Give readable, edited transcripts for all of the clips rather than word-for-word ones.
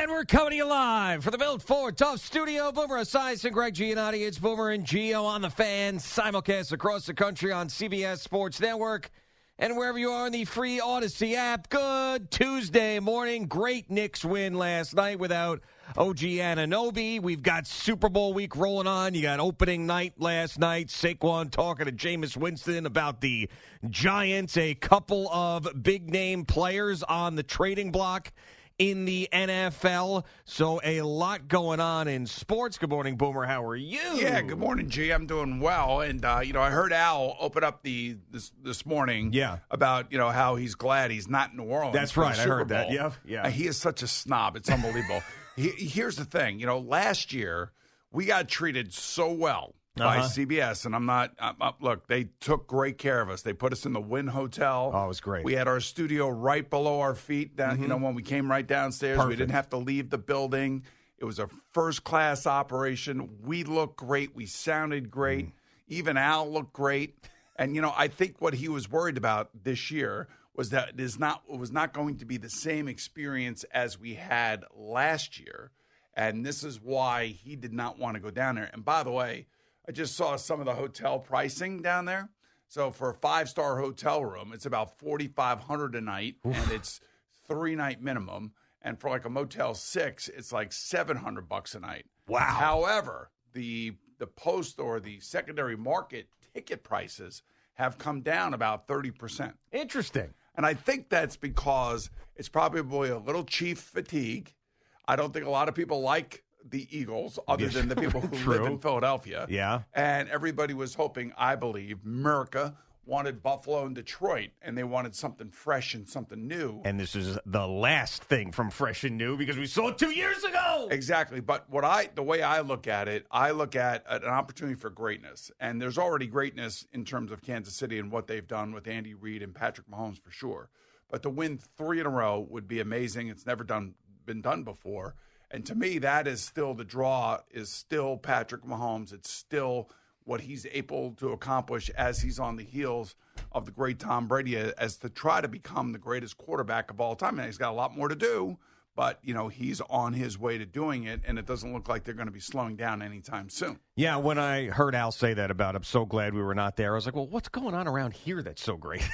And we're coming to you live for the Built Ford Tough Studio. Boomer Esiason, Greg Giannotti. It's Boomer and Gio on the Fan. Simulcast across the country on CBS Sports Network and wherever you are in the free Odyssey app. Good Tuesday morning. Great Knicks win last night without OG Anunoby. We've got Super Bowl week rolling on. You got opening night last night. Saquon talking to Jameis Winston about the Giants. A couple of big-name players on the trading block in the NFL. So a lot going on in sports. Good morning, Boomer. How are you? Yeah, good morning, G. I'm doing well. And, I heard Al open up this morning about, how he's glad he's not in New Orleans. That's right. I heard that. Yeah. He is such a snob. It's unbelievable. Here's the thing. Last year we got treated so well by CBS, and I'm not look, they took great care of us. They put us in the Wynn Hotel. Oh, it was great. We had our studio right below our feet down, when we came right downstairs. Perfect. We didn't have to leave the building. It was a first-class operation. We looked great. We sounded great. Even Al looked great. And, I think what he was worried about this year was that it was not going to be the same experience as we had last year. And this is why he did not want to go down there. And by the way, I just saw some of the hotel pricing down there. So for a 5-star hotel room, it's about $4,500 a night, and it's 3-night minimum. And for like a Motel 6, it's like $700 a night. Wow. However, the post or the secondary market ticket prices have come down about 30%. Interesting. And I think that's because it's probably a little Chief fatigue. I don't think a lot of people like the Eagles, other than the people who live in Philadelphia. Yeah. And everybody was hoping, I believe, America wanted Buffalo and Detroit, and they wanted something fresh and something new. And this is the last thing from fresh and new because we saw it 2 years ago. Exactly. But the way I look at it, I look at an opportunity for greatness. And there's already greatness in terms of Kansas City and what they've done with Andy Reid and Patrick Mahomes for sure. But to win 3 in a row would be amazing. It's never been done before. And to me, that is still the draw, is still Patrick Mahomes. It's still what he's able to accomplish as he's on the heels of the great Tom Brady as to try to become the greatest quarterback of all time. And he's got a lot more to do, but, he's on his way to doing it, and it doesn't look like they're going to be slowing down anytime soon. Yeah, when I heard Al say that about I'm so glad we were not there, I was like, well, what's going on around here that's so great?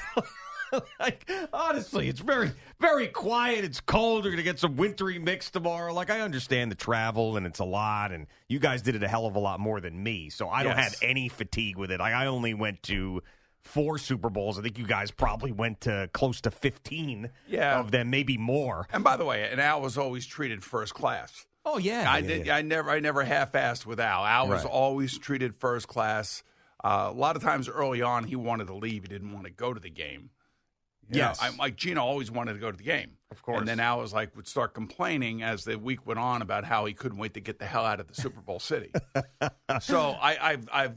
Like, honestly, it's very, very quiet. It's cold. We're going to get some wintry mix tomorrow. Like, I understand the travel, and it's a lot, and you guys did it a hell of a lot more than me, so I don't have any fatigue with it. Like, I only went to 4 Super Bowls. I think you guys probably went to close to 15 of them, maybe more. And by the way, Al was always treated first class. Oh, yeah. I never half-assed with Al. Al was always treated first class. A lot of times early on, he wanted to leave. He didn't want to go to the game. Yes. Like Gino always wanted to go to the game. Of course. And then Al would start complaining as the week went on about how he couldn't wait to get the hell out of the Super Bowl city. So I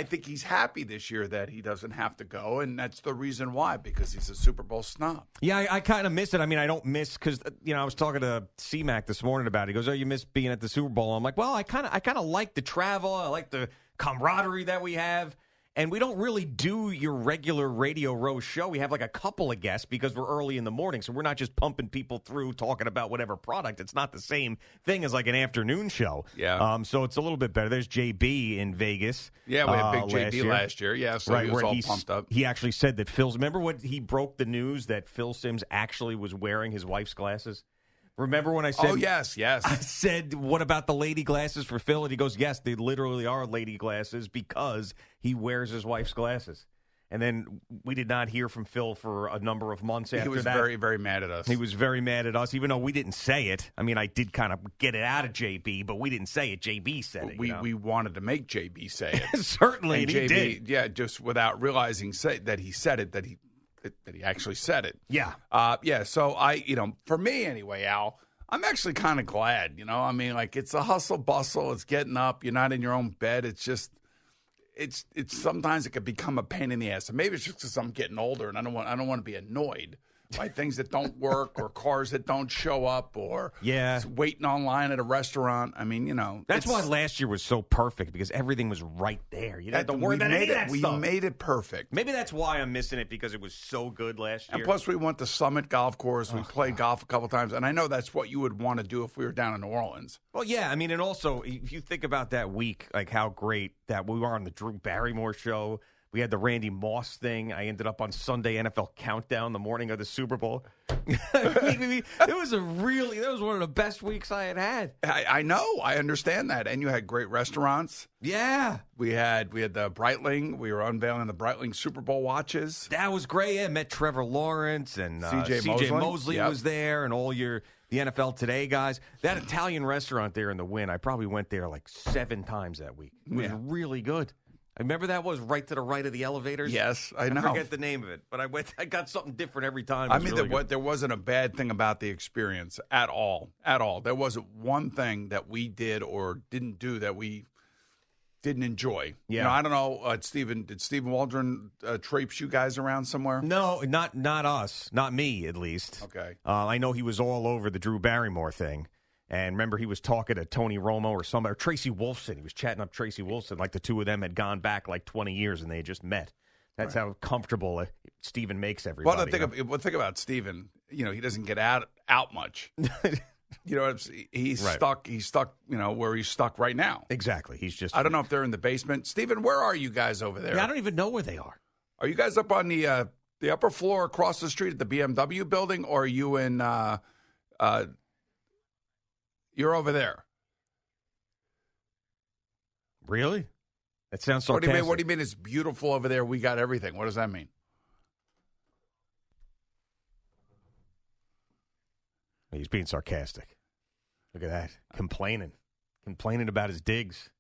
think he's happy this year that he doesn't have to go, and that's the reason why, because he's a Super Bowl snob. Yeah, I kind of miss it. I mean, I don't miss because, I was talking to C-Mac this morning about it. He goes, oh, you miss being at the Super Bowl? I'm like, well, I kind of like the travel. I like the camaraderie that we have. And we don't really do your regular Radio Row show. We have like a couple of guests because we're early in the morning. So we're not just pumping people through talking about whatever product. It's not the same thing as like an afternoon show. Yeah. So it's a little bit better. There's JB in Vegas. Yeah, we had big JB last year. Yeah, so he was all pumped up. He actually said that remember what he broke the news that Phil Simms actually was wearing his wife's glasses? Remember when I said... Oh, yes. I said, what about the lady glasses for Phil? And he goes, yes, they literally are lady glasses because he wears his wife's glasses. And then we did not hear from Phil for a number of months after that. He was very, very mad at us. He was very mad at us, even though we didn't say it. I mean, I did kind of get it out of JB, but we didn't say it. JB said it. We wanted to make JB say it. Certainly, and he JB, did. Yeah, just without realizing that he said it, that he actually said it. Yeah. So for me anyway, Al, I'm actually kind of glad, I mean, like, it's a hustle bustle. It's getting up. You're not in your own bed. It's just, it's sometimes it could become a pain in the ass. And maybe it's just because I'm getting older and I don't want to be annoyed. by things that don't work or cars that don't show up or Yeah. waiting online at a restaurant. I mean, That's why last year was so perfect, because everything was right there. You didn't have to worry about any of that we stuff. made it perfect. Maybe that's why I'm missing it, because it was so good last year. And plus, we went to Summit Golf Course. We played golf a couple times. And I know that's what you would want to do if we were down in New Orleans. Well, yeah. I mean, and also, if you think about that week, like how great that we were on the Drew Barrymore show. We had the Randy Moss thing. I ended up on Sunday NFL Countdown the morning of the Super Bowl. It was one of the best weeks I had. I know. I understand that. And you had great restaurants. Yeah. We had the Breitling. We were unveiling the Breitling Super Bowl watches. That was great. Yeah, met Trevor Lawrence and CJ Mosley was there, and all the NFL Today guys. That Italian restaurant there in the Wynn, I probably went there like 7 times that week. It was really good. I remember that was right to the right of the elevators. Yes, I know. I forget the name of it, but I got something different every time. I mean, there wasn't a bad thing about the experience at all. At all. There wasn't one thing that we did or didn't do that we didn't enjoy. Yeah. I don't know, Stephen. Did Stephen Waldron traipse you guys around somewhere? No, not us. Not me, at least. Okay. I know he was all over the Drew Barrymore thing. And remember, he was talking to Tony Romo or somebody, or Tracy Wolfson. He was chatting up Tracy Wolfson, like the two of them had gone back like 20 years and they had just met. That's how comfortable Steven makes everybody. Well, think about Steven. He doesn't get out much. He's stuck. He's stuck. Where he's stuck right now. Exactly. He's just. I don't know if they're in the basement. Steven, where are you guys over there? Yeah, I don't even know where they are. Are you guys up on the upper floor across the street at the BMW building, or are you in? You're over there. Really? That sounds sarcastic. What do you mean it's beautiful over there? We got everything. What does that mean? He's being sarcastic. Look at that. Complaining about his digs.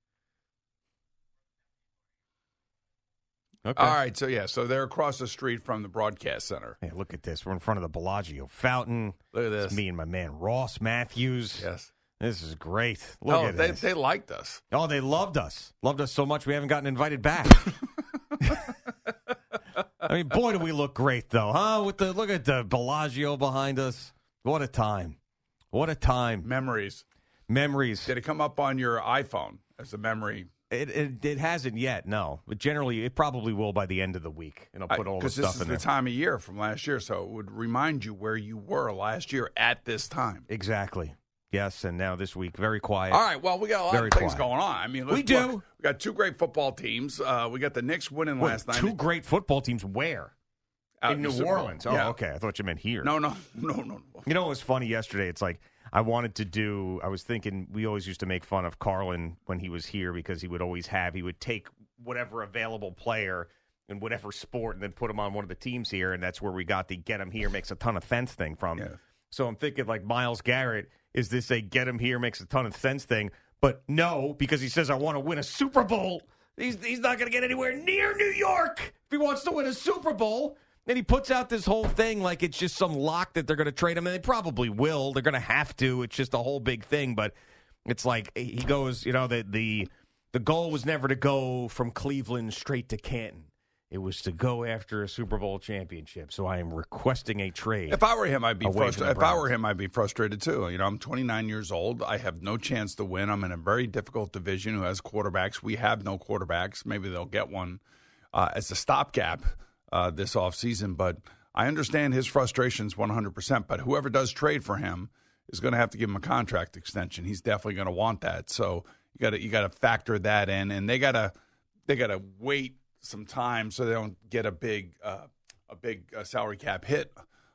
Okay. All right. So they're across the street from the broadcast center. Hey, look at this. We're in front of the Bellagio fountain. Look at this. It's me and my man Ross Matthews. Yes. This is great. Look at this. They liked us. Oh, they loved us. Loved us so much we haven't gotten invited back. I mean, boy, do we look great, though, huh? Look at the Bellagio behind us. What a time. What a time. Memories. Did it come up on your iPhone as a memory? It hasn't yet, no. But generally, it probably will by the end of the week. And I'll put all the stuff in there. Because this is the time of year from last year, so it would remind you where you were last year at this time. Exactly. Yes, and now this week, very quiet. All right, well, we got a lot of things going on. I mean, we do. We got 2 great football teams. We got the Knicks winning last night. 2 great football teams where? Out in New Orleans. Oh, yeah. Okay. I thought you meant here. No. You know what was funny yesterday? It's like I was thinking we always used to make fun of Carlin when he was here because he would take whatever available player in whatever sport and then put him on one of the teams here, and that's where we got the get him here makes a ton of sense thing from. Yeah. So I'm thinking like Myles Garrett, is this a get him here makes a ton of sense thing? But no, because he says I want to win a Super Bowl. He's not going to get anywhere near New York if he wants to win a Super Bowl. And he puts out this whole thing like it's just some lock that they're going to trade him, and they probably will. They're going to have to. It's just a whole big thing. But it's like he goes, the goal was never to go from Cleveland straight to Canton. It was to go after a Super Bowl championship. So I am requesting a trade. If I were him, I'd be frustrated. If I were him, I'd be frustrated too. I'm 29 years old. I have no chance to win. I'm in a very difficult division who has quarterbacks. We have no quarterbacks. Maybe they'll get one as a stopgap this offseason. But I understand his frustrations 100%. But whoever does trade for him is going to have to give him a contract extension. He's definitely going to want that. So you got to factor that in, and they got to wait some time so they don't get a big salary cap hit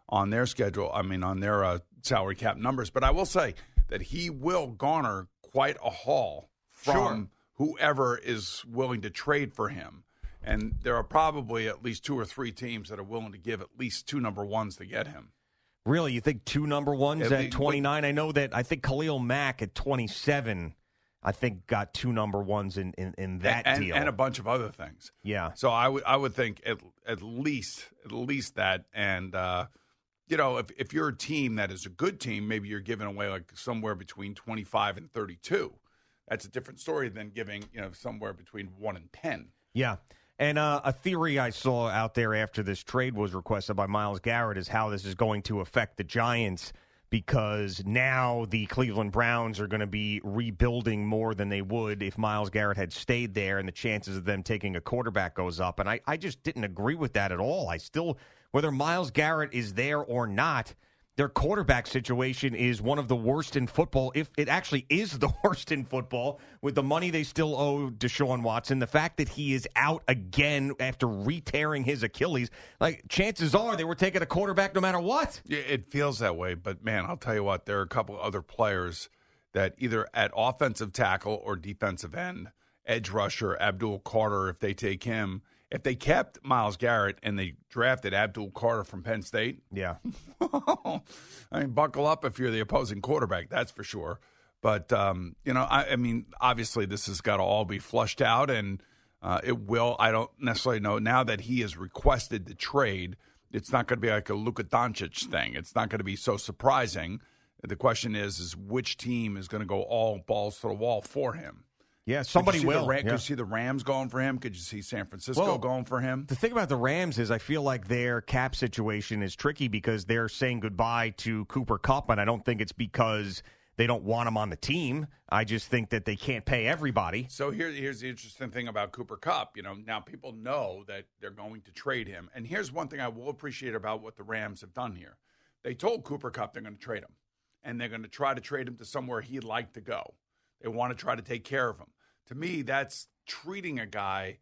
on their schedule. I mean, on their salary cap numbers. But I will say that he will garner quite a haul from whoever is willing to trade for him. And there are probably at least 2 or 3 teams that are willing to give at least 2 number ones to get him. Really? You think 2 number ones at 29? I think Khalil Mack at 27 got 2 number ones in that deal. And a bunch of other things. Yeah. So I would think at least that. And, if you're a team that is a good team, maybe you're giving away like somewhere between 25 and 32. That's a different story than giving, somewhere between 1 and 10. Yeah. And a theory I saw out there after this trade was requested by Myles Garrett is how this is going to affect the Giants, because now the Cleveland Browns are going to be rebuilding more than they would if Myles Garrett had stayed there, and the chances of them taking a quarterback goes up. And I just didn't agree with that at all. I still, whether Myles Garrett is there or not, their quarterback situation is one of the worst in football, if it actually is the worst in football, with the money they still owe Deshaun Watson. The fact that he is out again after re-tearing his Achilles, like, chances are they were taking a quarterback no matter what. Yeah, it feels that way. But, man, I'll tell you what, there are a couple other players that either at offensive tackle or defensive end, edge rusher, Abdul Carter, if they take him. If they kept Myles Garrett and they drafted Abdul Carter from Penn State, yeah, I mean, buckle up if you're the opposing quarterback, that's for sure. But, I mean, obviously this has got to all be flushed out, and it will. I don't necessarily know. Now that he has requested the trade, it's not going to be like a Luka Doncic thing. It's not going to be so surprising. The question is which team is going to go all balls to the wall for him? Yeah, somebody will. Could you see the Rams going for him? Could you see San Francisco going for him? The thing about the Rams is I feel like their cap situation is tricky because they're saying goodbye to Cooper Kupp, and I don't think it's because they don't want him on the team. I just think that they can't pay everybody. So here's the interesting thing about Cooper Kupp. Now people know that they're going to trade him. And here's one thing I will appreciate about what the Rams have done here. They told Cooper Kupp they're going to trade him, and they're going to try to trade him to somewhere he'd like to go. They want to try to take care of him. To me, that's treating a guy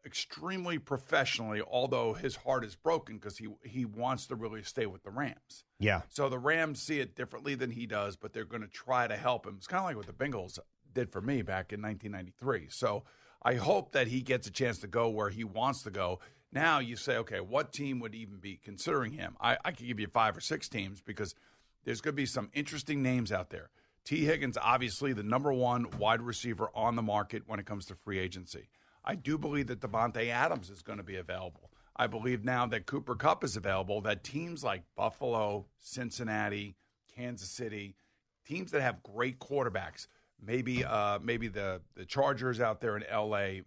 extremely professionally, although his heart is broken because he wants to really stay with the Rams. Yeah. So the Rams see it differently than he does, but they're going to try to help him. It's kind of like what the Bengals did for me back in 1993. So I hope that he gets a chance to go where he wants to go. Now you say, okay, what team would even be considering him? I could give you 5 or 6 teams because there's going to be some interesting names out there. T. Higgins, obviously the number one wide receiver on the market when it comes to free agency. I do believe that Devontae Adams is going to be available. I believe now that Cooper Kupp is available, that teams like Buffalo, Cincinnati, Kansas City, teams that have great quarterbacks, maybe the Chargers out there in L.A.,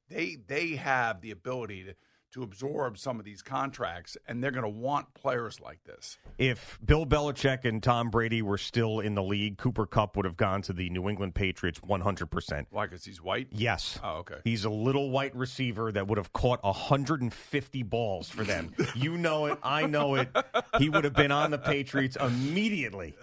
they have the ability to absorb some of these contracts, and they're going to want players like this. If Bill Belichick and Tom Brady were still in the league, Cooper Kupp would have gone to the New England Patriots 100%. Why, because he's white? Yes. Oh, okay. He's a little white receiver that would have caught 150 balls for them. You know it. I know it. He would have been on the Patriots immediately.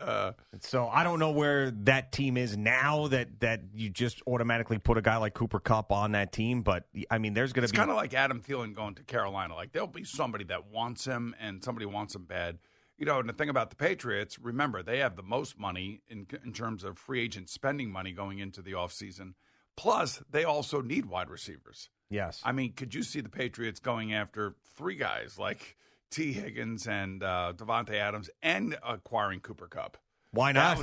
So I don't know where that team is now that you just automatically put a guy like Cooper Kupp on that team. But, I mean, there's going to be... It's kind of like Adam Thielen going to Carolina. Like, there'll be somebody that wants him and somebody wants him bad. And the thing about the Patriots, remember, they have the most money in terms of free agent spending money going into the offseason. Plus, they also need wide receivers. Yes. I mean, could you see the Patriots going after 3 guys like T. Higgins and Devontae Adams and acquiring Cooper Kupp? Why not?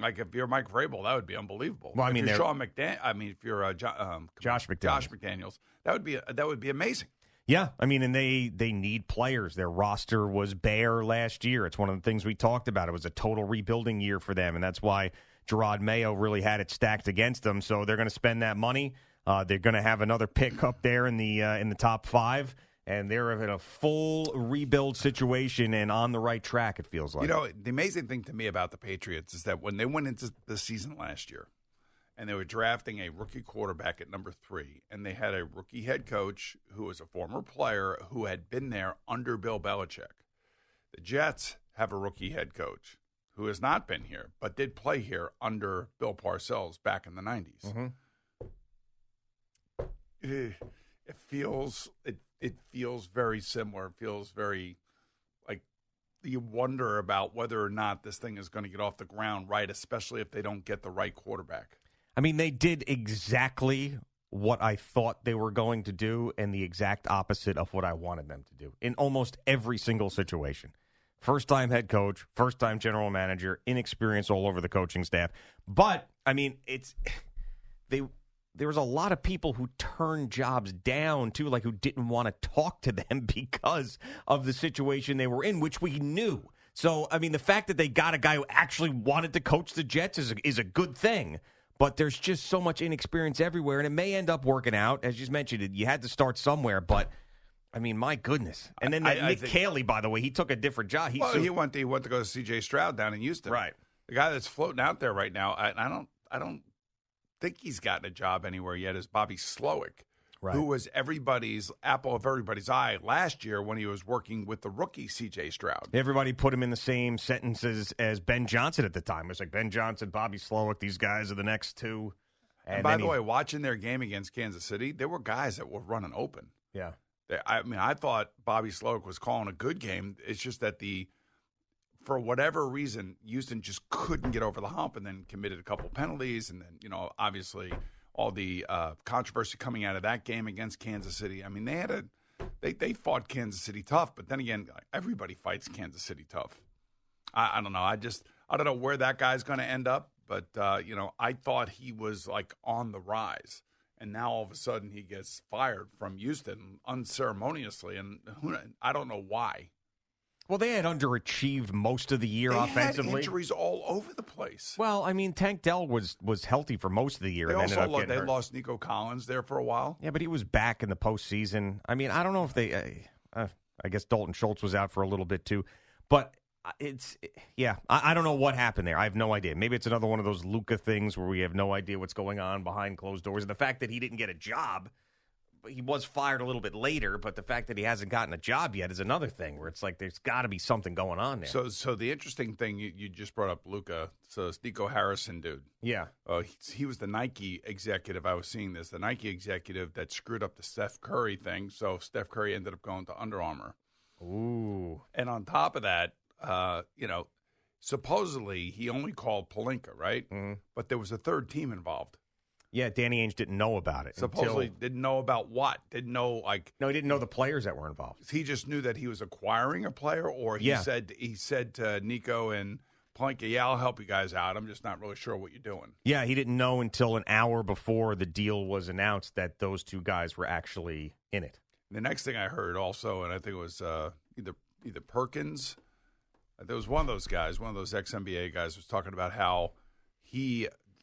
Like if you're Mike Vrabel, that would be unbelievable. Well, if you're Sean if you're Josh McDaniels, that would be amazing. Yeah, I mean, and they need players. Their roster was bare last year. It's one of the things we talked about. It was a total rebuilding year for them, and that's why Gerard Mayo really had it stacked against them. So they're going to spend that money. They're going to have another pick up there in the top 5, and they're in a full rebuild situation and on the right track, it feels like. The amazing thing to me about the Patriots is that when they went into the season last year, and they were drafting a rookie quarterback at number 3, and they had a rookie head coach who was a former player who had been there under Bill Belichick. The Jets have a rookie head coach who has not been here, but did play here under Bill Parcells back in the 90s. Mm-hmm. It feels very similar. It feels very like you wonder about whether or not this thing is going to get off the ground right, especially if they don't get the right quarterback. I mean, they did exactly what I thought they were going to do and the exact opposite of what I wanted them to do in almost every single situation. First-time head coach, first-time general manager, inexperience all over the coaching staff. But, I mean, there was a lot of people who turned jobs down, too, like who didn't want to talk to them because of the situation they were in, which we knew. So, I mean, the fact that they got a guy who actually wanted to coach the Jets is a good thing. But there's just so much inexperience everywhere, and it may end up working out. As you mentioned, you had to start somewhere, but, I mean, my goodness. And then Nick Caley, by the way, he took a different job. He went to go to C.J. Stroud down in Houston. Right. The guy that's floating out there right now, I don't think he's gotten a job anywhere yet, is Bobby Slowick. Right. Who was everybody's apple of everybody's eye last year when he was working with the rookie C.J. Stroud. Everybody put him in the same sentences as Ben Johnson at the time. It was like Ben Johnson, Bobby Slowick, these guys are the next two. And by the way, watching their game against Kansas City, there were guys that were running open. Yeah. I thought Bobby Slowick was calling a good game. It's just that for whatever reason, Houston just couldn't get over the hump and then committed a couple penalties. And then, obviously – all the controversy coming out of that game against Kansas City. I mean, they fought Kansas City tough, but then again, everybody fights Kansas City tough. I don't know. I don't know where that guy's going to end up, but I thought he was like on the rise, and now all of a sudden he gets fired from Houston unceremoniously, and I don't know why. Well, they had underachieved most of the year offensively. Had injuries all over the place. Well, I mean, Tank Dell was healthy for most of the year. They lost Nico Collins there for a while. Yeah, but he was back in the postseason. I mean, I don't know if they I guess Dalton Schultz was out for a little bit too. But I don't know what happened there. I have no idea. Maybe it's another one of those Luka things where we have no idea what's going on behind closed doors. And the fact that he didn't get a job, he was fired a little bit later, but the fact that he hasn't gotten a job yet is another thing where it's like there's got to be something going on there. So the interesting thing, you just brought up Luka. So it's Nico Harrison, dude. Yeah. He was the Nike executive. I was seeing this. The Nike executive that screwed up the Steph Curry thing. So Steph Curry ended up going to Under Armour. Ooh. And on top of that, supposedly he only called Pelinka, right? Mm-hmm. But there was a third team involved. Yeah, Danny Ainge didn't know about it. Supposedly didn't know about what? Didn't know No, he didn't know the players that were involved. He just knew that he was acquiring a player, or he said to Nico and Pelinka, "Yeah, I'll help you guys out. I'm just not really sure what you're doing." Yeah, he didn't know until an hour before the deal was announced that those two guys were actually in it. The next thing I heard also, and I think it was either Perkins, there was one of those guys, one of those ex-NBA guys, was talking about how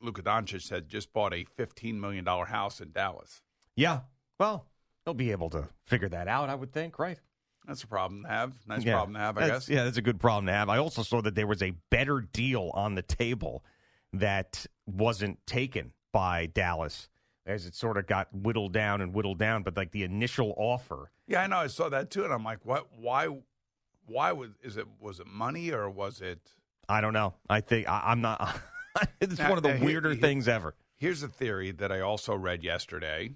Luka Doncic had just bought a $15 million house in Dallas. Yeah. Well, they'll be able to figure that out, I would think, right? That's a problem to have. Nice problem to have, I guess. Yeah, that's a good problem to have. I also saw that there was a better deal on the table that wasn't taken by Dallas as it sort of got whittled down, but like the initial offer. Yeah, I know. I saw that too, and I'm like, what? Why was it money or was it? I don't know. I think I'm not. It's one of the weirder things ever. Here's a theory that I also read yesterday,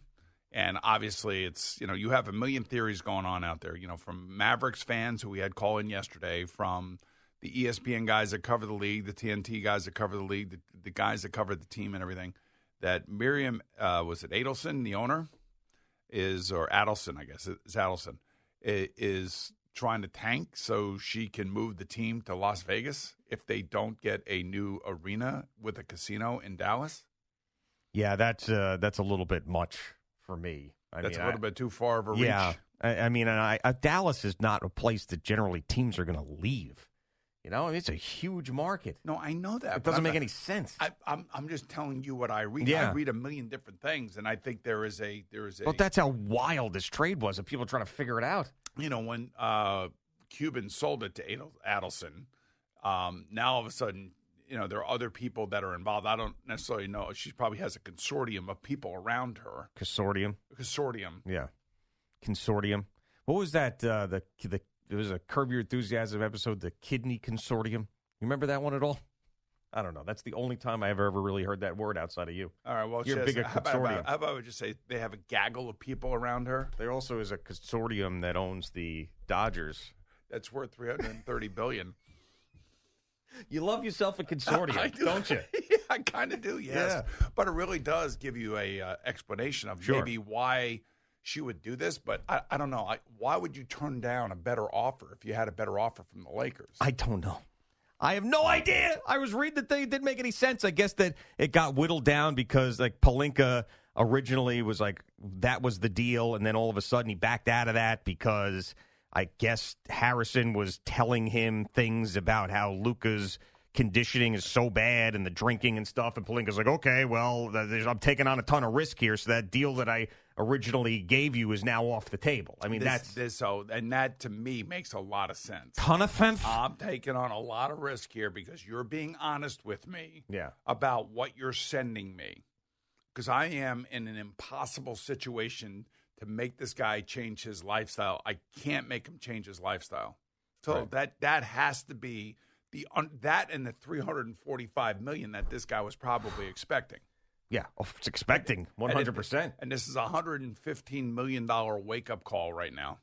and obviously it's, you have a million theories going on out there, from Mavericks fans who we had call in yesterday, from the ESPN guys that cover the league, the TNT guys that cover the league, the guys that cover the team and everything, that Miriam, was it Adelson, the owner, or Adelson, I guess, it's Adelson, is trying to tank so she can move the team to Las Vegas if they don't get a new arena with a casino in Dallas? Yeah, that's a little bit much for me. That's a little bit too far of a reach. Yeah, I mean, Dallas is not a place that generally teams are going to leave. It's a huge market. No, I know that. It doesn't make any sense. I'm just telling you what I read. Yeah. I read a million different things, and I think there is a. Well, that's how wild this trade was. Of people trying to figure it out. When Cuban sold it to Adelson, now all of a sudden, there are other people that are involved. I don't necessarily know. She probably has a consortium of people around her. Consortium. Yeah. Consortium. What was that? There was a Curb Your Enthusiasm episode, the Kidney Consortium. You remember that one at all? I don't know. That's the only time I ever really heard that word outside of you. All right, well, you're big a consortium. How about we just say they have a gaggle of people around her? There also is a consortium that owns the Dodgers. That's worth $330 billion. You love yourself a consortium, don't you? Yeah, I kind of do, yes. Yeah. But it really does give you a explanation of maybe why she would do this. But I don't know. Why would you turn down a better offer if you had a better offer from the Lakers? I don't know. I have no idea. I was reading the thing. It didn't make any sense. I guess that it got whittled down because Pelinka originally was that was the deal. And then all of a sudden he backed out of that because I guess Harrison was telling him things about how Luka's conditioning is so bad and the drinking and stuff, and Pelinka's like, okay, well, I'm taking on a ton of risk here, so that deal that I originally gave you is now off the table. I mean, and that to me makes a lot of sense. Ton of sense. I'm taking on a lot of risk here because you're being honest with me Yeah. about what you're sending me. Because I am in an impossible situation to make this guy change his lifestyle. I can't make him change his lifestyle. So that has to be that and the $345 million that this guy was probably expecting. Yeah, it's expecting 100%. And this is a $115 million wake-up call right now.